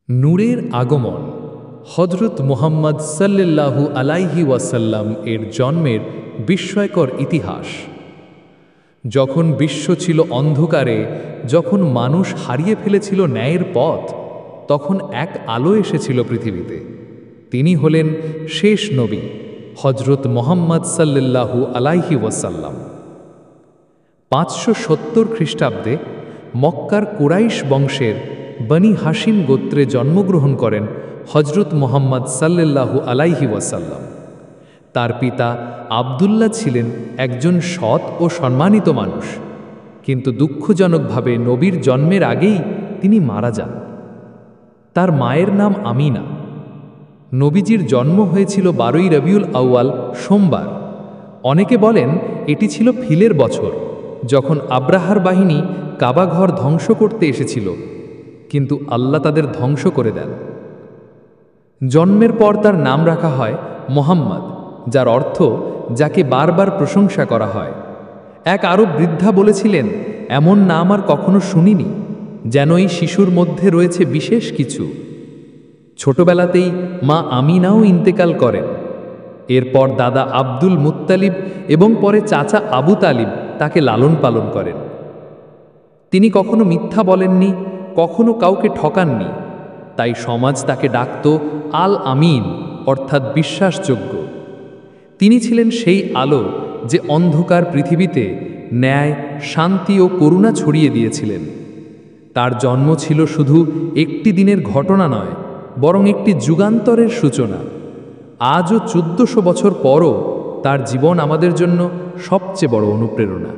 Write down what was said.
নূরের আগমন হযরত মুহাম্মদ সাল্লাল্লাহু আলাইহি ওয়াসাল্লাম এর জন্মের বিস্ময়কর ইতিহাস। যখন বিশ্ব ছিল অন্ধকারে, যখন মানুষ হারিয়ে ফেলেছিল ন্যায়ের পথ, তখন এক আলো এসেছিল পৃথিবীতে। তিনি হলেন শেষ নবী হযরত মুহাম্মদ সাল্লাল্লাহু আলাইহি ওয়াসাল্লাম। 570 খ্রিস্টাব্দে মক্কার কুরাইশ বংশের বনি হাশিম গোত্রে জন্মগ্রহণ করেন হযরত মুহাম্মদ সাল্লাল্লাহু আলাইহি ওয়াসাল্লাম। তার পিতা আব্দুল্লাহ ছিলেন একজন সৎ ও সম্মানিত মানুষ, কিন্তু দুঃখজনকভাবে নবীর জন্মের আগেই তিনি মারা যান। তার মায়ের নাম আমিনা। নবীজির জন্ম হয়েছিল 12ই রবিউল আউয়াল সোমবার। অনেকে বলেন এটি ছিল ফিলের বছর, যখন আব্রাহার বাহিনী কাবাঘর ধ্বংস করতে এসেছিল, কিন্তু আল্লাহ তাদের ধ্বংস করে দেন। জন্মের পর তার নাম রাখা হয় মুহাম্মদ, যার অর্থ যাকে বারবার প্রশংসা করা হয়। এক আরব বৃদ্ধা বলেছিলেন, এমন নাম আর কখনো শুনিনি, যেন এই শিশুর মধ্যে রয়েছে বিশেষ কিছু। ছোটবেলাতেই মা আমিনাও ইন্তেকাল করেন। এরপর দাদা আব্দুল মুত্তালিব এবং পরে চাচা আবু তালিব তাকে লালন পালন করেন। তিনি কখনো মিথ্যা বলেননি, কখনো কাউকে ঠকাননি, তাই সমাজ তাকে ডাকত আল আমিন, অর্থাৎ বিশ্বাসযোগ্য। তিনি ছিলেন সেই আলো যে অন্ধকার পৃথিবীতে ন্যায়, শান্তি ও করুণা ছড়িয়ে দিয়েছিলেন। তার জন্ম ছিল শুধু একটি দিনের ঘটনা নয়, বরং একটি যুগান্তরের সূচনা। আজও 1400 বছর পরও তার জীবন আমাদের জন্য সবচেয়ে বড় অনুপ্রেরণা।